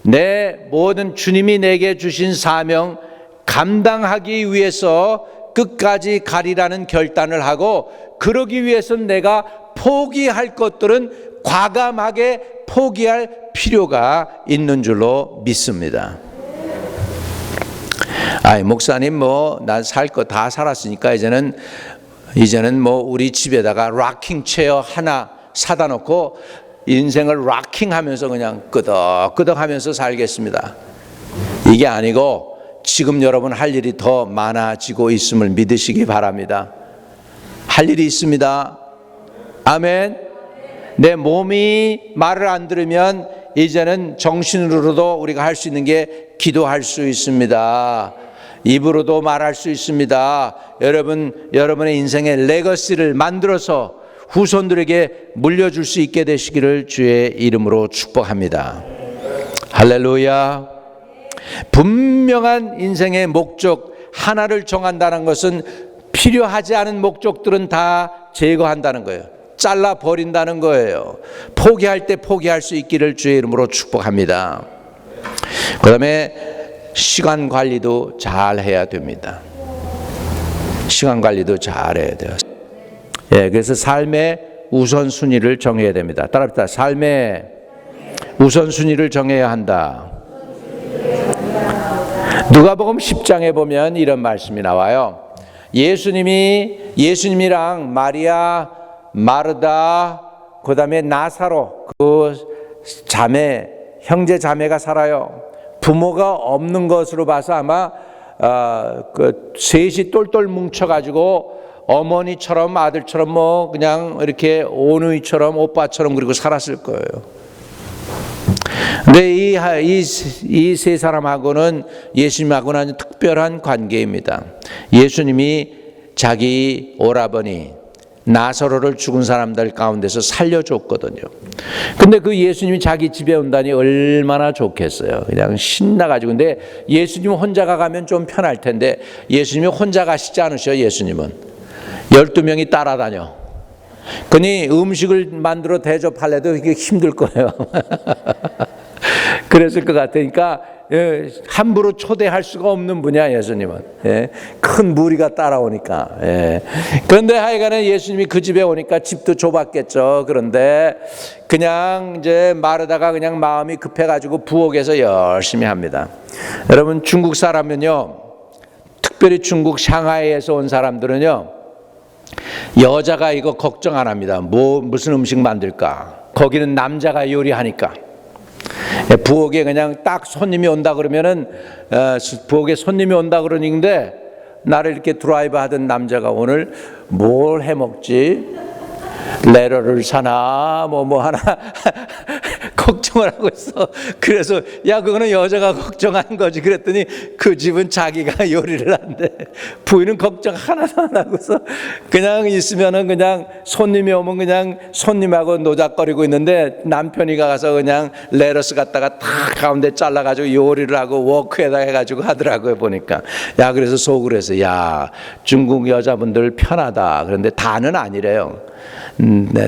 내 모든 주님이 내게 주신 사명 감당하기 위해서 끝까지 가리라는 결단을 하고, 그러기 위해서는 내가 포기할 것들은 과감하게 포기할 필요가 있는 줄로 믿습니다. 목사님 난 살 거 다 살았으니까 이제는 우리 집에다가 락킹 체어 하나 사다 놓고 인생을 락킹하면서 그냥 끄덕끄덕 하면서 살겠습니다. 이게 아니고 지금 여러분 할 일이 더 많아지고 있음을 믿으시기 바랍니다. 할 일이 있습니다. 아멘. 내 몸이 말을 안 들으면 이제는 정신으로도 우리가 할 수 있는 게 기도할 수 있습니다. 입으로도 말할 수 있습니다. 여러분의 인생의 레거시를 만들어서 후손들에게 물려줄 수 있게 되시기를 주의 이름으로 축복합니다. 할렐루야. 분명한 인생의 목적 하나를 정한다는 것은 필요하지 않은 목적들은 다 제거한다는 거예요. 잘라버린다는 거예요. 포기할 때 포기할 수 있기를 주의 이름으로 축복합니다. 그 다음에 시간 관리도 잘 해야 됩니다. 시간 관리도 잘 해야 돼요. 그래서 삶의 우선순위를 정해야 됩니다. 따라합시다. 삶의 우선순위를 정해야 한다. 누가복음 10장에 보면 이런 말씀이 나와요. 예수님이랑 마리아, 마르다, 그 다음에 나사로, 그 형제 자매가 살아요. 부모가 없는 것으로 봐서 아마 그 셋이 똘똘 뭉쳐가지고 어머니처럼 아들처럼 그냥 이렇게 오누이처럼 오빠처럼 그리고 살았을 거예요. 근데 이 세 사람하고는 예수님하고는 아주 특별한 관계입니다. 예수님이 자기 오라버니 나사로를 죽은 사람들 가운데서 살려줬거든요. 근데 그 예수님이 자기 집에 온다니 얼마나 좋겠어요. 그냥 신나가지고. 근데 예수님 혼자가 가면 좀 편할 텐데 예수님이 혼자 가시지 않으셔. 예수님은 12명이 따라다녀. 그니 음식을 만들어 대접하려도 이게 힘들 거예요. 그랬을 것 같으니까 함부로 초대할 수가 없는 분이야 예수님은. 큰 무리가 따라오니까. 그런데 하여간에 예수님이 그 집에 오니까 집도 좁았겠죠. 그런데 그냥 이제 마르다가 그냥 마음이 급해가지고 부엌에서 열심히 합니다. 여러분 중국 사람은요, 특별히 중국 상하이에서 온 사람들은요, 여자가 이거 걱정 안 합니다. 무슨 음식 만들까? 거기는 남자가 요리하니까. 부엌에 그냥 딱 손님이 온다 그러면은 부엌에 손님이 온다 그러는데 나를 이렇게 드라이브 하던 남자가 오늘 뭘 해 먹지? 레러를 사나 뭐 하나 걱정을 하고 있어. 그래서 그거는 여자가 걱정한 거지. 그랬더니 그 집은 자기가 요리를 한대. 부인은 걱정 하나도 안 하고서 그냥 있으면은 그냥 손님이 오면 그냥 손님하고 노작거리고 있는데 남편이 가서 그냥 레러스 갖다가 탁 가운데 잘라가지고 요리를 하고 워크에다 해가지고 하더라고요. 보니까 그래서 속으로 해서 중국 여자분들 편하다. 그런데 다는 아니래요.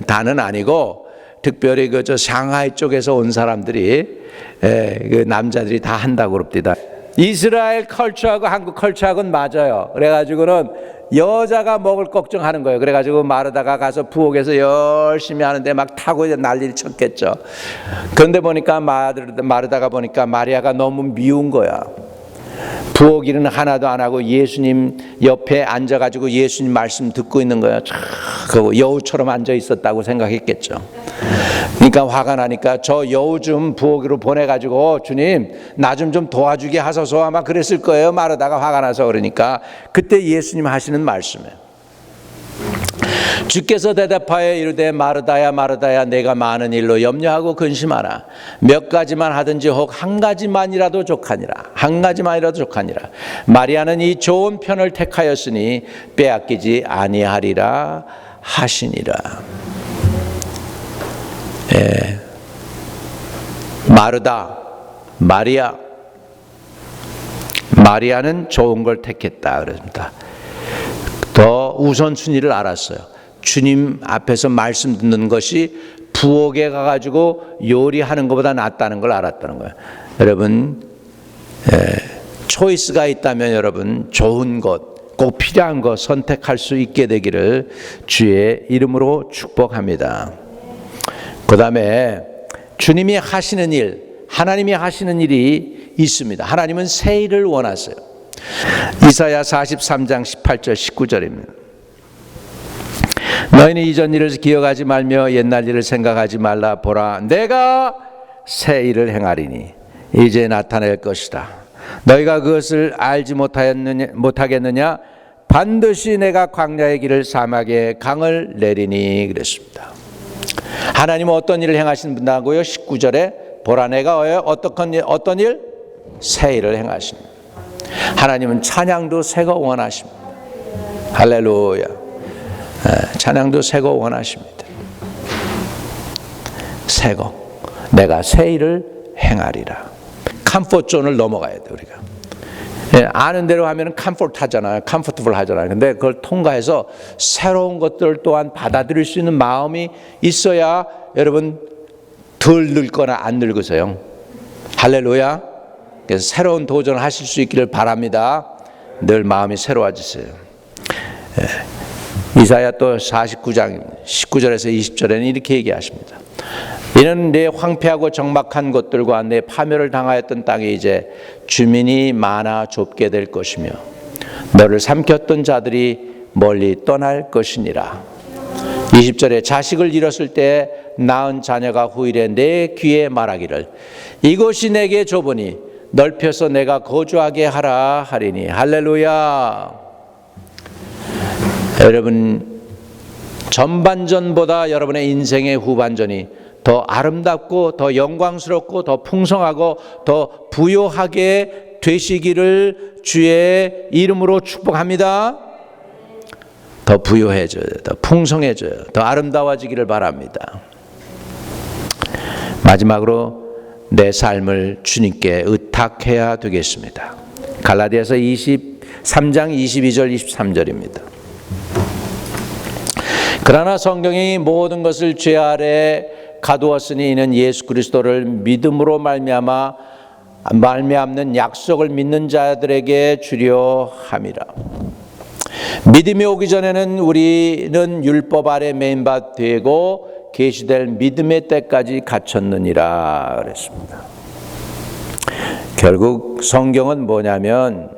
다는 아니고 특별히 저 상하이 쪽에서 온 사람들이 그 남자들이 다 한다고 그럽니다. 이스라엘 컬처하고 한국 컬처하고는 맞아요. 그래가지고는 여자가 먹을 걱정하는 거예요. 그래가지고 마르다가 가서 부엌에서 열심히 하는데 막 타고 난리를 쳤겠죠. 그런데 보니까 마르다가 보니까 마리아가 너무 미운 거야. 부엌 일은 하나도 안 하고 예수님 옆에 앉아가지고 예수님 말씀 듣고 있는 거야. 그 여우처럼 앉아 있었다고 생각했겠죠. 그러니까 화가 나니까 저 여우 좀 부엌으로 보내가지고 주님 나 좀 도와주게 하소서 아마 그랬을 거예요. 마르다가 화가 나서. 그러니까 그때 예수님 하시는 말씀이에요. 주께서 대답하여 이르되 마르다야 마르다야 내가 많은 일로 염려하고 근심하라. 몇 가지만 하든지 혹 한 가지만이라도 족하니라. 한 가지만이라도 족하니라. 마리아는 이 좋은 편을 택하였으니 빼앗기지 아니하리라 하시니라. 마르다, 마리아. 마리아는 좋은 걸 택했다 그럽니다. 더 우선순위를 알았어요. 주님 앞에서 말씀 듣는 것이 부엌에 가가지고 요리하는 것보다 낫다는 걸 알았다는 거예요. 여러분, 초이스가 있다면 여러분 좋은 것, 꼭 필요한 것 선택할 수 있게 되기를 주의 이름으로 축복합니다. 그 다음에 주님이 하시는 일, 하나님이 하시는 일이 있습니다. 하나님은 새 일을 원하세요. 이사야 43장 18절 19절입니다. 너희는 이전 일을 기억하지 말며 옛날 일을 생각하지 말라. 보라, 내가 새 일을 행하리니 이제 나타낼 것이다. 너희가 그것을 알지 못하겠느냐? 반드시 내가 광야의 길을 사막에 강을 내리니 그랬습니다. 하나님은 어떤 일을 행하시는 분이라고요? 19절에 보라, 내가 어떤 일? 새 일을 행하십니다. 하나님은 찬양도 새거 원하십니다. 할렐루야. 찬양도 새거 원하십니다. 새거. 내가 새 일을 행하리라. 컴포트존을 넘어가야 돼 우리가. 아는 대로 하면 컴포트하잖아요. 컴포트블 하잖아요. 근데 그걸 통과해서 새로운 것들 또한 받아들일 수 있는 마음이 있어야 여러분 덜 늙거나 안 늙으세요. 할렐루야. 그래서 새로운 도전을 하실 수 있기를 바랍니다. 늘 마음이 새로워지세요. 이사야 또 49장 19절에서 20절에는 이렇게 얘기하십니다. 이는 내 황폐하고 적막한 곳들과 내 파멸을 당하였던 땅에 이제 주민이 많아 좁게 될 것이며 너를 삼켰던 자들이 멀리 떠날 것이니라. 20절에 자식을 잃었을 때 낳은 자녀가 후일에 내 귀에 말하기를 이곳이 내게 좁으니 넓혀서 내가 거주하게 하라 하리니. 할렐루야. 여러분, 전반전보다 여러분의 인생의 후반전이 더 아름답고 더 영광스럽고 더 풍성하고 더 부요하게 되시기를 주의 이름으로 축복합니다. 더 부요해져요. 더 풍성해져요. 더 아름다워지기를 바랍니다. 마지막으로 내 삶을 주님께 의탁해야 되겠습니다. 갈라디아서 23장 22절 23절입니다. 그러나 성경이 모든 것을 죄 아래 가두었으니 이는 예수 그리스도를 믿음으로 말미암는 약속을 믿는 자들에게 주려 함이라. 믿음이 오기 전에는 우리는 율법 아래 매인 바 되고 계시될 믿음의 때까지 갇혔느니라 그랬습니다. 결국 성경은 뭐냐면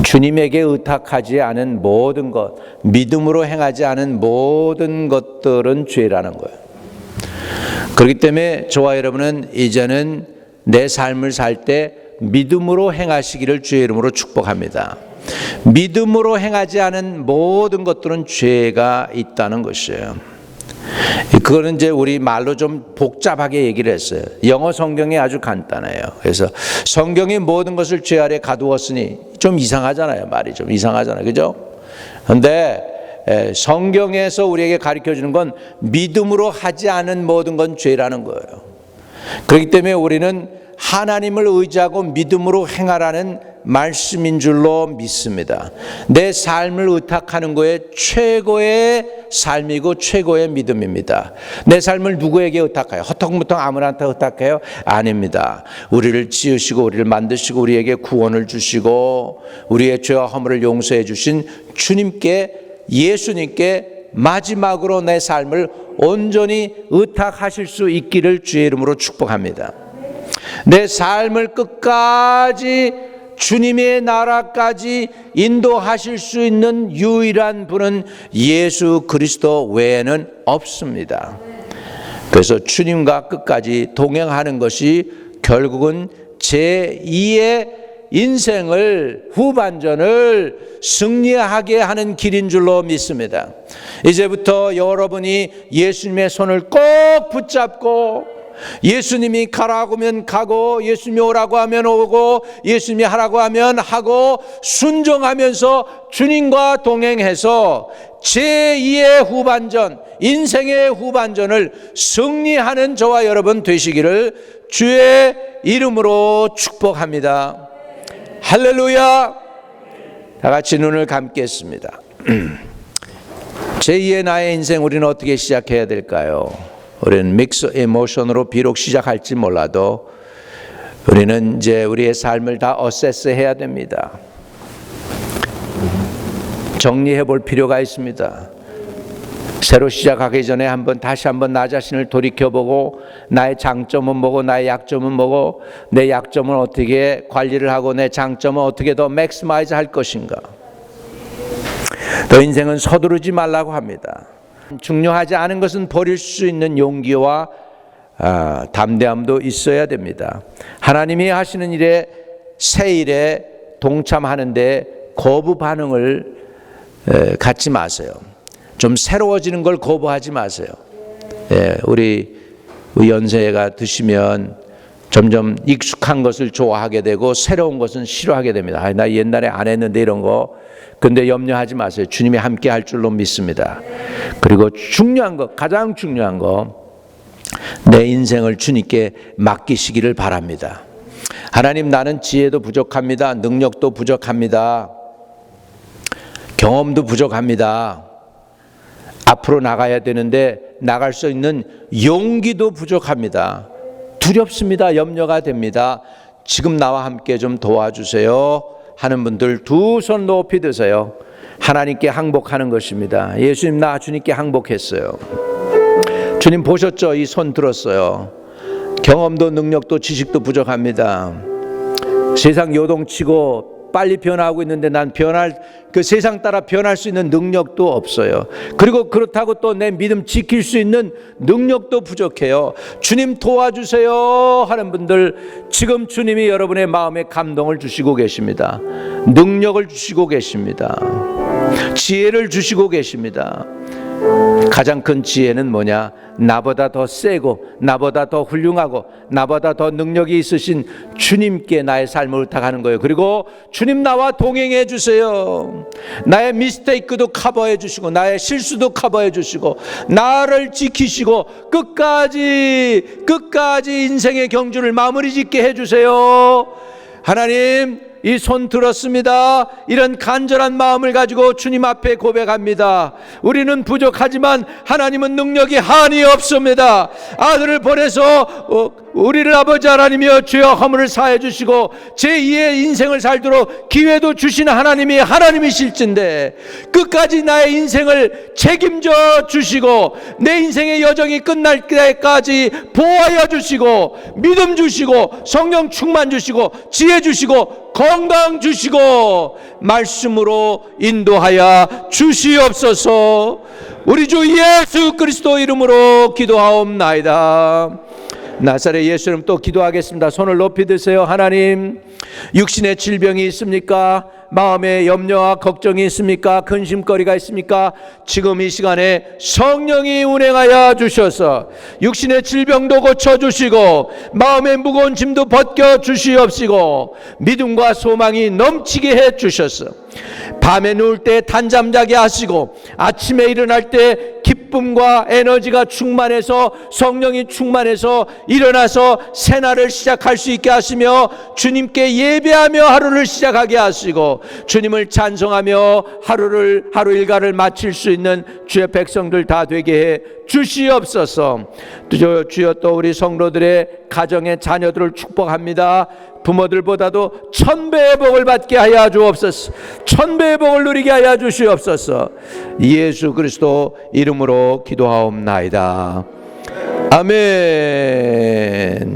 주님에게 의탁하지 않은 모든 것, 믿음으로 행하지 않은 모든 것들은 죄라는 거예요. 그렇기 때문에 저와 여러분은 이제는 내 삶을 살 때 믿음으로 행하시기를 주의 이름으로 축복합니다. 믿음으로 행하지 않은 모든 것들은 죄가 있다는 것이에요. 그거는 이제 우리 말로 좀 복잡하게 얘기를 했어요. 영어 성경이 아주 간단해요. 그래서 성경이 모든 것을 죄 아래 가두었으니 좀 이상하잖아요. 말이 좀 이상하잖아요. 그죠? 그런데 성경에서 우리에게 가르쳐 주는 건 믿음으로 하지 않은 모든 건 죄라는 거예요. 그렇기 때문에 우리는 하나님을 의지하고 믿음으로 행하라는 말씀인 줄로 믿습니다. 내 삶을 의탁하는 거에 최고의 삶이고 최고의 믿음입니다. 내 삶을 누구에게 의탁해요? 허텅무텅 아무나한테 의탁해요? 아닙니다. 우리를 지으시고 우리를 만드시고 우리에게 구원을 주시고 우리의 죄와 허물을 용서해 주신 주님께, 예수님께 마지막으로 내 삶을 온전히 의탁하실 수 있기를 주의 이름으로 축복합니다. 내 삶을 끝까지 주님의 나라까지 인도하실 수 있는 유일한 분은 예수 그리스도 외에는 없습니다. 그래서 주님과 끝까지 동행하는 것이 결국은 제2의 인생을 후반전을 승리하게 하는 길인 줄로 믿습니다. 이제부터 여러분이 예수님의 손을 꼭 붙잡고 예수님이 가라고 하면 가고 예수님이 오라고 하면 오고 예수님이 하라고 하면 하고 순종하면서 주님과 동행해서 제2의 후반전, 인생의 후반전을 승리하는 저와 여러분 되시기를 주의 이름으로 축복합니다. 할렐루야. 다 같이 눈을 감겠습니다. 제2의 나의 인생 우리는 어떻게 시작해야 될까요? 우리는 믹스 에모션으로 비록 시작할지 몰라도 우리는 이제 우리의 삶을 다 어세스 해야 됩니다. 정리해 볼 필요가 있습니다. 새로 시작하기 전에 다시 한번 나 자신을 돌이켜보고 나의 장점은 뭐고 나의 약점은 뭐고 내 약점은 어떻게 관리를 하고 내 장점은 어떻게 더 맥시마이즈 할 것인가. 더 인생은 서두르지 말라고 합니다. 중요하지 않은 것은 버릴 수 있는 용기와 담대함도 있어야 됩니다. 하나님이 하시는 일에 새 일에 동참하는데 거부 반응을 갖지 마세요. 좀 새로워지는 걸 거부하지 마세요. 우리 연세가 드시면 점점 익숙한 것을 좋아하게 되고 새로운 것은 싫어하게 됩니다. 나 옛날에 안 했는데 이런 거. 근데 염려하지 마세요. 주님이 함께 할 줄로 믿습니다. 그리고 중요한 거, 가장 중요한 거, 내 인생을 주님께 맡기시기를 바랍니다. 하나님, 나는 지혜도 부족합니다. 능력도 부족합니다. 경험도 부족합니다. 앞으로 나가야 되는데 나갈 수 있는 용기도 부족합니다. 두렵습니다. 염려가 됩니다. 지금 나와 함께 좀 도와주세요 하는 분들 두 손 높이 드세요. 하나님께 항복하는 것입니다. 예수님, 나 주님께 항복했어요. 주님 보셨죠? 이 손 들었어요. 경험도 능력도 지식도 부족합니다. 세상 요동치고 빨리 변화하고 있는데 난 그 세상 따라 변할 수 있는 능력도 없어요. 그리고 그렇다고 또 내 믿음 지킬 수 있는 능력도 부족해요. 주님 도와주세요 하는 분들, 지금 주님이 여러분의 마음에 감동을 주시고 계십니다. 능력을 주시고 계십니다. 지혜를 주시고 계십니다. 가장 큰 지혜는 뭐냐? 나보다 더 세고 나보다 더 훌륭하고 나보다 더 능력이 있으신 주님께 나의 삶을 의탁하는 거예요. 그리고 주님 나와 동행해 주세요. 나의 미스테이크도 커버해 주시고 나의 실수도 커버해 주시고 나를 지키시고 끝까지 인생의 경주를 마무리 짓게 해 주세요. 하나님, 이 손 들었습니다. 이런 간절한 마음을 가지고 주님 앞에 고백합니다. 우리는 부족하지만 하나님은 능력이 한이 없습니다. 아들을 보내서 우리를 아버지 하나님이여 주여 허물을 사해 주시고 제2의 인생을 살도록 기회도 주시는 하나님이 하나님이실진데 끝까지 나의 인생을 책임져 주시고 내 인생의 여정이 끝날 때까지 보호하여 주시고 믿음 주시고 성령 충만 주시고 지혜 주시고 건강 주시고 말씀으로 인도하여 주시옵소서. 우리 주 예수 그리스도 이름으로 기도하옵나이다. 나사렛 예수 이름 또 기도하겠습니다. 손을 높이 드세요. 하나님, 육신의 질병이 있습니까? 마음에 염려와 걱정이 있습니까? 근심거리가 있습니까? 지금 이 시간에 성령이 운행하여 주셔서 육신의 질병도 고쳐주시고 마음의 무거운 짐도 벗겨 주시옵시고 믿음과 소망이 넘치게 해 주셔서 밤에 누울 때 단잠 자게 하시고 아침에 일어날 때 기쁨과 에너지가 충만해서 성령이 충만해서 일어나서 새날을 시작할 수 있게 하시며 주님께 예배하며 하루를 시작하게 하시고 주님을 찬송하며 하루 일과를 마칠 수 있는 주의 백성들 다 되게 해 주시옵소서. 주여 또 우리 성도들의 가정의 자녀들을 축복합니다. 부모들보다도 1000배의 복을 받게 하여 주옵소서. 1000배의 복을 누리게 하여 주시옵소서. 예수 그리스도 이름으로 기도하옵나이다. 아멘.